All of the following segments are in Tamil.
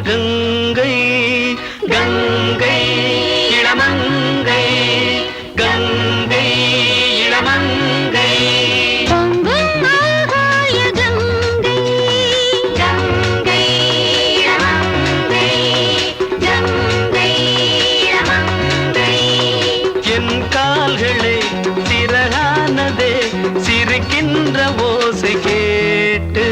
கங்கை கங்கை இளமங்கை கங்கை இளமங்கை பொங்கும் ஆகாய கங்கை கங்கை இளமங்கை கங்கை இளமங்கை என் கால்களே சிறகானதே சிரிக்கின்ற ஓசை கேட்டு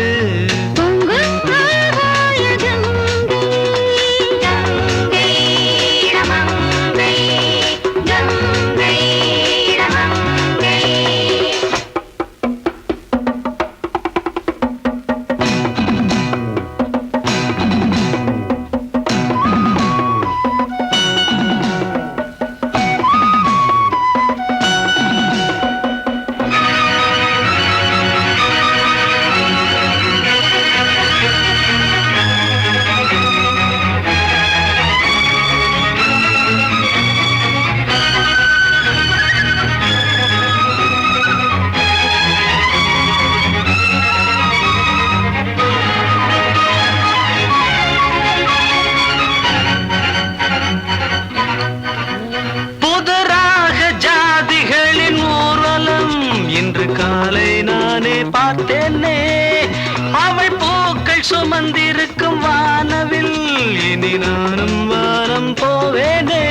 காலை நானே பார்த்தேனே அவள் பூக்கள் சுமந்திருக்கும் வானவில் இனி நானும் வானம் போவேனே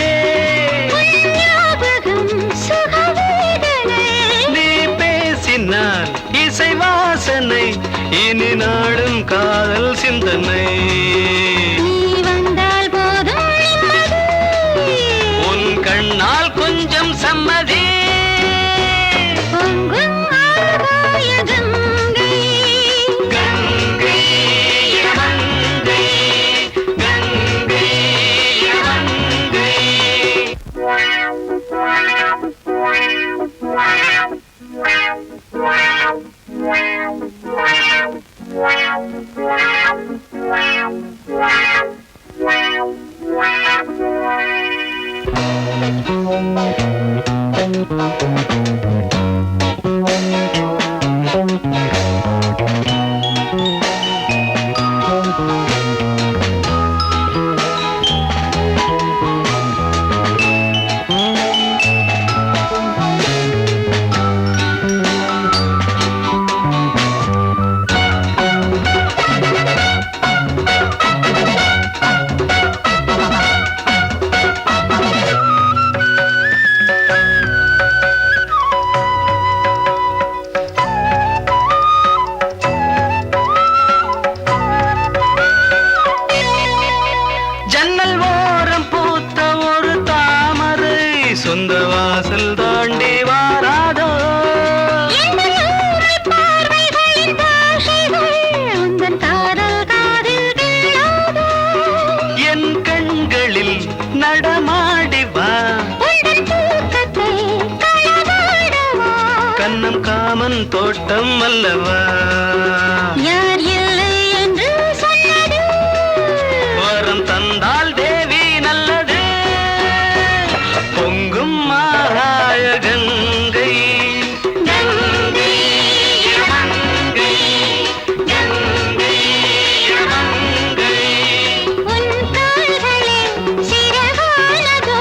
நீ பேசினால் இசை வாசனை இனி நாடும் காதல் சிந்தனை உன் கண்ணால் கொஞ்சம் சம்மதி சொந்த வாசல் தாண்டி வாராதோ என் கண்களில் நடமாடி வா கண்ணம் காமன் தோட்டம் அல்லவா வரம் தந்தால் தேவி நல்லது பொங்கும் ஆகாய கங்கை கங்கை இளமங்கை கங்கை இளமங்கை உன் கால்களே சிறகானதோ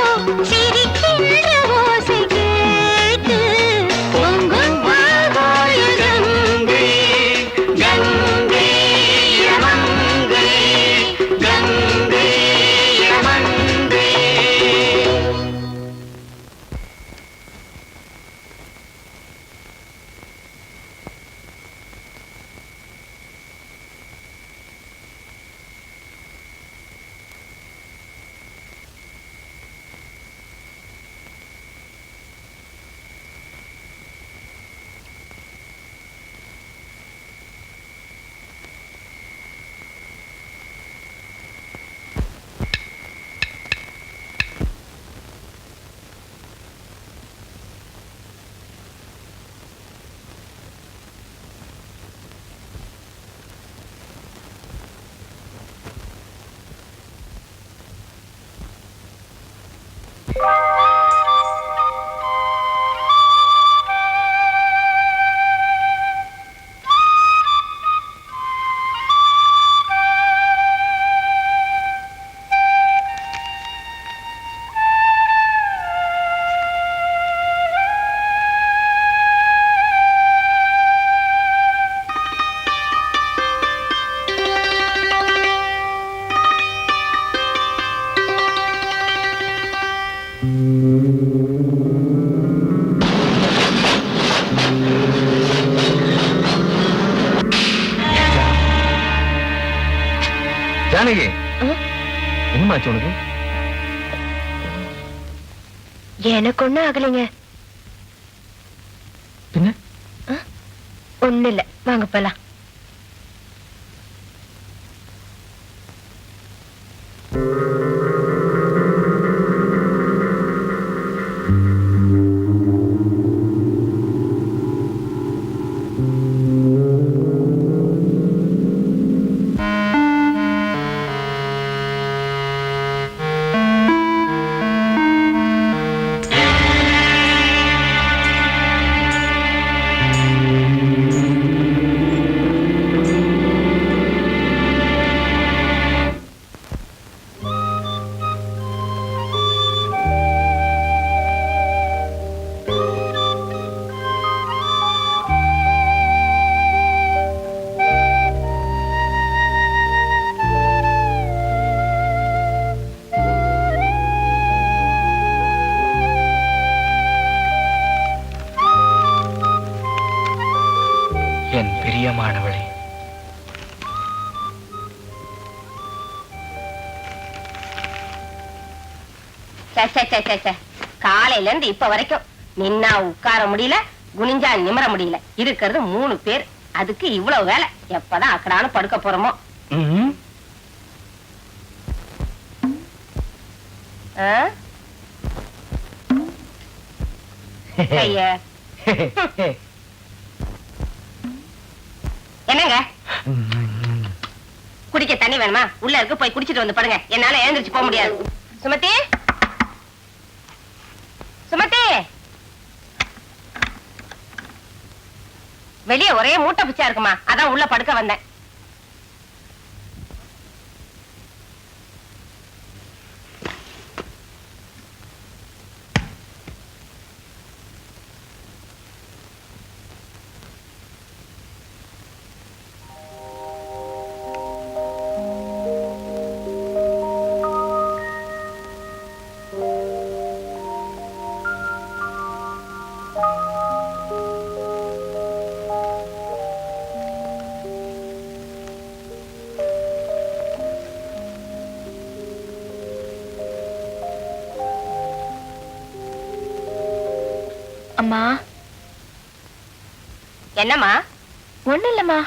சிரிக்கின்ற ஓசை கேட்டு பொங்கும் ஆகாய கங்கை கங்கை இளமங்கை கங்கை இளமங்கை ஜானகி, என்னமாச்சு உனக்கு? எனக்கு ஒண்ணும் ஆகலைங்க. பின்ன ஒண்ணு இல்ல, வாங்க போலாம். என் பிரியமானவளே, காலையில இருந்து இப்ப வரைக்கும் நின்னா உட்கார முடியல, குனிஞ்சா நிமிர முடியல. இருக்கிறது 3 பேர், அதுக்கு இவ்வளவு வேலை. எப்பதான் அக்கடானு படுக்க போறோமோ. ஐயா என்னங்க குடிக்க தண்ணி வேணுமா? உள்ள இருக்கு, போய் குடிச்சிட்டு வந்து படுங்க. என்னால எழுந்திருச்சு போக முடியாது. சுமதி, சுமதி, வெளியே ஒரே மூட்டை பிச்சா இருக்குமா, அதான் உள்ள படுக்க வந்தேன். அம்மா. என்னம்மா? ஒண்ணு இல்லம்மா.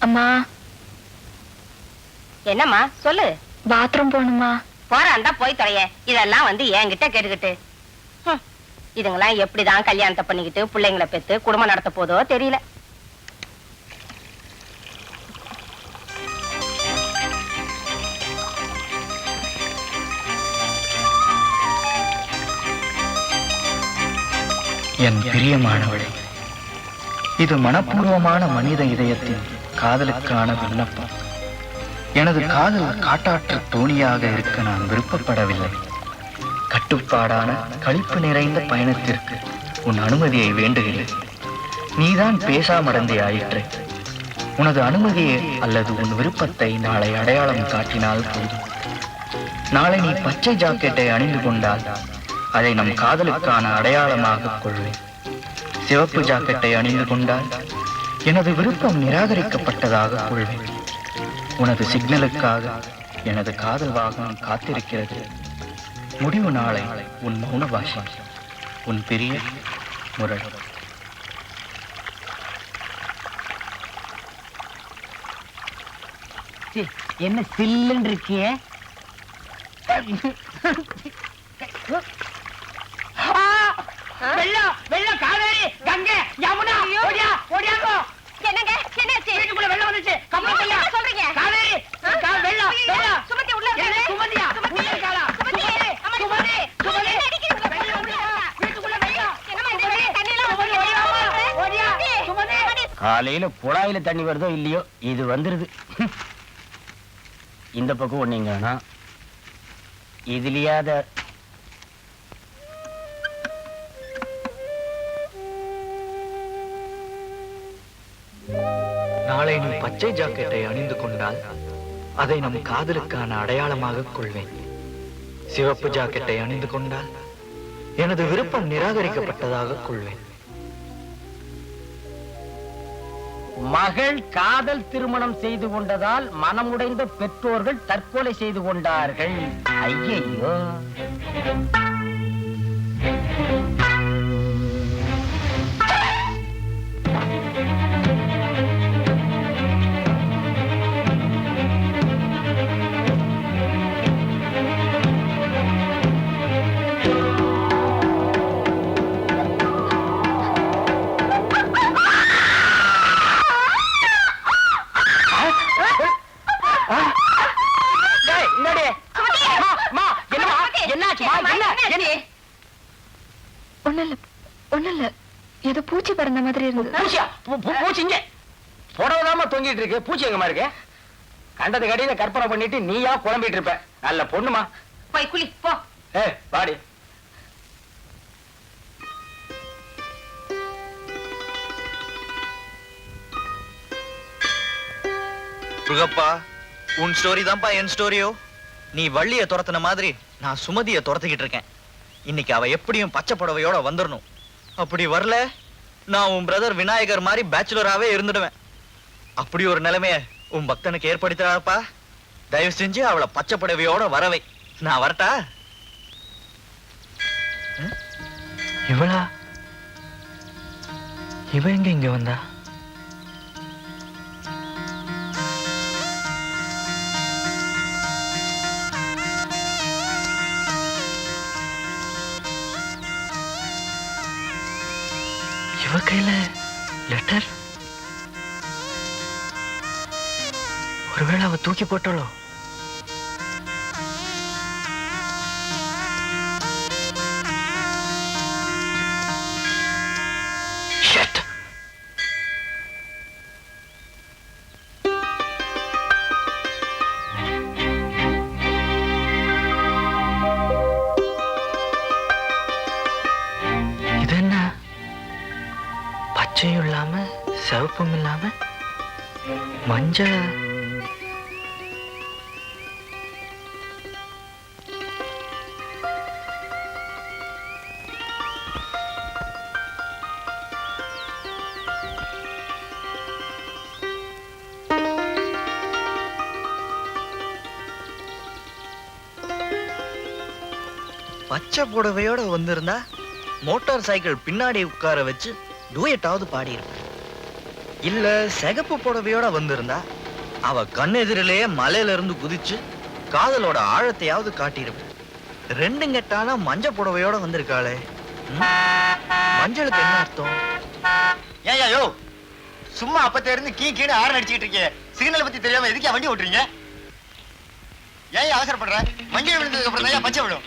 அம்மா. என்னம்மா சொல்லு. பாத்ரூம் போகணுமா? போறான்டா போய் தொலைய. இதெல்லாம் வந்து என்கிட்ட கேட்டுக்கிட்டு இதுங்கெல்லாம் எப்படிதான் கல்யாணத்தை பண்ணிக்கிட்டு பிள்ளைங்களை பெத்து குடும்பம் நடத்த போதோ தெரியல. என் பிரியமானவளே, இது மனப்பூர்வமான மனித இதயத்தின் காதலுக்கான விண்ணப்பம். எனது காதல் காட்டாற்று தோணியாக இருக்க நான் விருப்பப்படவில்லை. கட்டுப்பாடான களிப்பு நிறைந்த பயணத்திற்கு உன் அனுமதியை வேண்டுகிறேன். நீதான் பேசாமடந்தே ஆயிற்று. உனது அனுமதியை அல்லது உன் விருப்பத்தை நாளை அடையாளம் காட்டினால் போதும். நாளை நீ பச்சை ஜாக்கெட்டை அணிந்து கொண்டால் அதை நம் காதலுக்கான அடையாளமாக கொள்வேன். சிவப்பு ஜாக்கெட்டை அணிந்து கொண்டால் எனது விருப்பம் நிராகரிக்கப்பட்டதாக கொள்வேன். உனது சிக்னலுக்காக எனது காதல் வாகனம் காத்திருக்கிறது. முடிவு நாளை உன் மௌன பாஷை. உன் பெரிய முரளி. என்ன சில்லுன்னு இருக்கியே? வெள்ளம் வெள்ளம், காவேரி, கங்கை, யமுனா, ஓடியா ஓடியாங்கோ. என்னங்க என்னாச்சு? வீட்டுக்குள்ள வெள்ளம் வந்துச்சு. கம்பளம் என்ன சொல்றீங்க? காவேரி, வெள்ளம் வெள்ளம். சுமதி உள்ள இருக்காளே. சுமதியா உள்ள இருக்காளா? சுமதி சுமதி சுமதி வீட்டுக்குள்ள வெள்ளம். என்னமா இந்த தண்ணி எல்லாம் ஓடியா சுமதி. காலையில குழாயில தண்ணி வருதோ இல்லையோ, இது வந்துருது. இந்த பக்கம் ஒண்ணீங்கன்னா இதுலயாத நாளை நீ பச்சை ஜாக்கெட்டை அணிந்து கொண்டால் அதை நம் காதலுக்கான அடையாளமாக கொள்வேன். சிவப்பு ஜாக்கெட்டை அணிந்து கொண்டால் எனது விருப்பம் நிராகரிக்கப்பட்டதாக கொள்வேன். மகள் காதல் திருமணம் செய்து கொண்டதால் மனமுடைந்த பெற்றோர்கள் தற்கொலை செய்து கொண்டார்கள். ஐயையோ! ஒண்ணுல்ல ஏதோ பூச்சி பறந்த மாதிரி இருந்தது. பூச்சிங்க புடவைதாம தொங்கிட்டு இருக்கு. பூச்சி எங்கம்மா இருக்கு? கண்டது கடையில கற்பனை பண்ணிட்டு நீயா குழம்பிட்டு இருப்ப. நல்ல பொண்ணுமா. போய் குளி போ. பாடி. முருகப்பா, உன் ஸ்டோரி தான்ப்பா என் ஸ்டோரியோ. நீ வள்ளிய துரத்துன மாதிரி நான் சுமதிய துரத்திக்கிட்டு இருக்கேன். இன்னைக்கு அவ எப்படியும் பச்சை புடவையோட வந்துடணும். அப்படி வரல, நான் உன் பிரதர் விநாயகர் மாதிரி பேச்சுலராகவே இருந்துடுவேன். அப்படி ஒரு நிலைமைய உன் பக்தனுக்கு ஏற்படுத்துறாப்பா. தயவு செஞ்சு அவளை பச்சை புடவையோட வரவை. நான் வரட்டா? இவளா? இவ எங்க இங்க வந்தா? இவ கையில லெட்டர். ஒருவேளை அவ தூக்கி போட்டாளோ? இது என்ன? பச்சையும் இல்லாம சிவப்பும் இல்லாம மஞ்சள். பச்சை புடவையோட வந்திருந்தா மோட்டார் சைக்கிள் பின்னாடி உட்கார வச்சு டூயட்டாவது பாடியிருப்பேன். இல்ல சிகப்பு புடவையோட வந்திருந்தா அவ கண்ணெதிரிலேயே மலையில இருந்து குதிச்சு காதலோட ஆழத்தையாவது காட்டியிருப்பேன். ரெண்டும் கெட்டான மஞ்ச புடவையோட வந்திருக்காளே. மஞ்சளுக்கு என்ன அர்த்தம்? ஏன் யோ சும்மா அப்பத்த இருந்து கீழே ஆறு அடிச்சுக்கிட்டு இருக்கீங்க. சிக்னலை பத்தி தெரியாம எதுக்கே வண்டி ஓட்டுறீங்க? ஏன் அவசரப்படுற? மஞ்சள் விழுந்ததுக்கு அப்புறம் தான் பச்சை விடும்.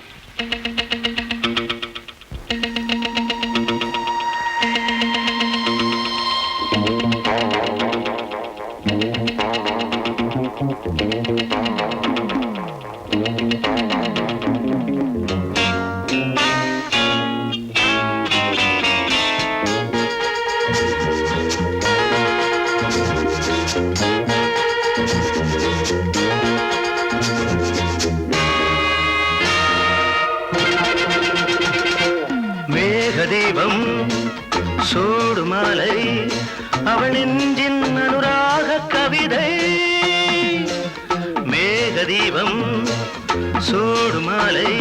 மேகதீபம் சூடு மாலை அவள் நெஞ்சின் அனுராக கவிதை. மேகதீபம் சூடு மாலை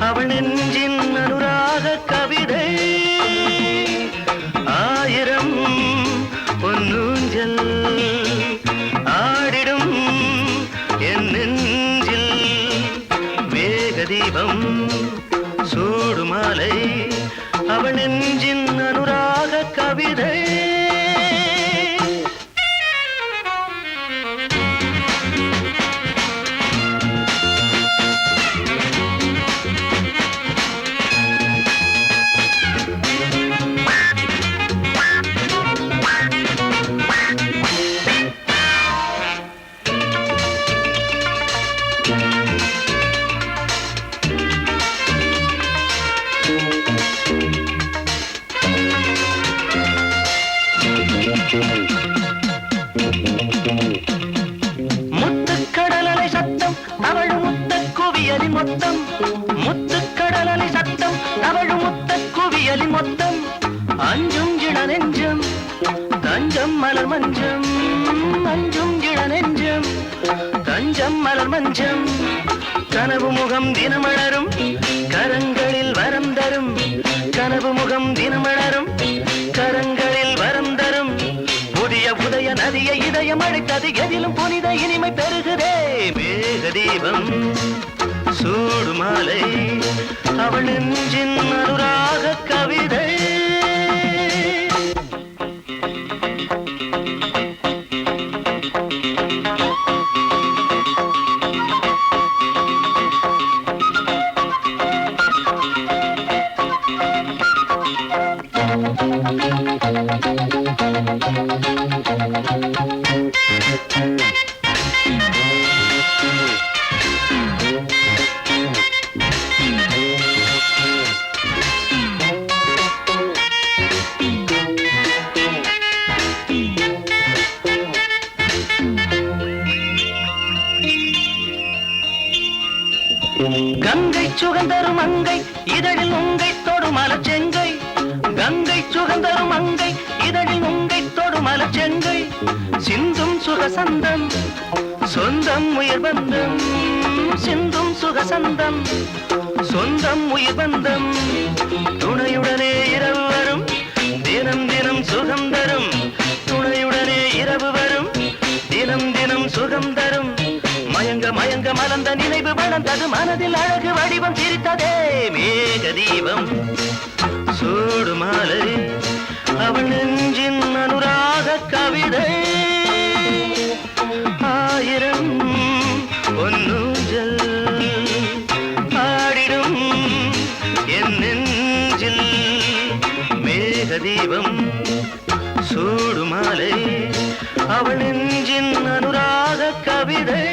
அவள் நெஞ்சின் அனுராக கவிதை. ஆயிரம் பொன்னூஞ்சல் ஆடிடும் என் நெஞ்சில். மேகதீபம் சூடு மாலை அவள் நெஞ்சின் அனுராக கவிதை. முத்துக்கடலை சத்தம் அவள் முத்த குவியலின் மொத்தம். முத்துக்கடலை சத்தம் அவள் முத்த குவியலின் மொத்தம். அஞ்சும் இள நெஞ்சம் தஞ்சம் மலர் மஞ்சம் மஞ்சும் இளநெஞ்சம் தஞ்சம் மலர் மஞ்சம் கனவு முகம் தினமலரும் கரங்களில் வரம் தரும் கனவு முகம் தினமலரும் கரங்களில் வரம் தரும் புதிய உதய நதியை இதயம் அழைத்தது எதிலும் புனித இனிமை பெருகுதே மேக தீபம் சூடு மாலை அவள் நெஞ்சின் அனுராக கவிதை கங்கை சுகந்தரும் அங்கை இதழில் உங்கை தொடும் மலச்செங்கை கங்கை சுகந்தரும் அங்கை இதழில் உங்கை தொடும் மலச்செங்கை சிந்தும் சுகசந்தம் சொந்தம் உயிர் பந்தம் சிந்தும் சுகசந்தம் சொந்தம் உயிர் பந்தம் துணையுடனே இரவு வரும் தினம் தினம் சுகம் தரும் துணையுடனே இரவு வரும் தினம் தினம் சுகம் தரும் மயங்க மயங்க மலர்ந்த நினைவு வளர்ந்தது மனதில் அழகு வடிவம் சிரித்ததே மேக தீபம் சூடு மாலை அவள் நெஞ்சின் அனுராக கவிதை ஆயிரம் பொன்னூஞ்சல் ஆடிடும் என் நெஞ்சில் மேக தீபம் சூடு மாலை அவள் நெஞ்சின் அனுராக கவிதை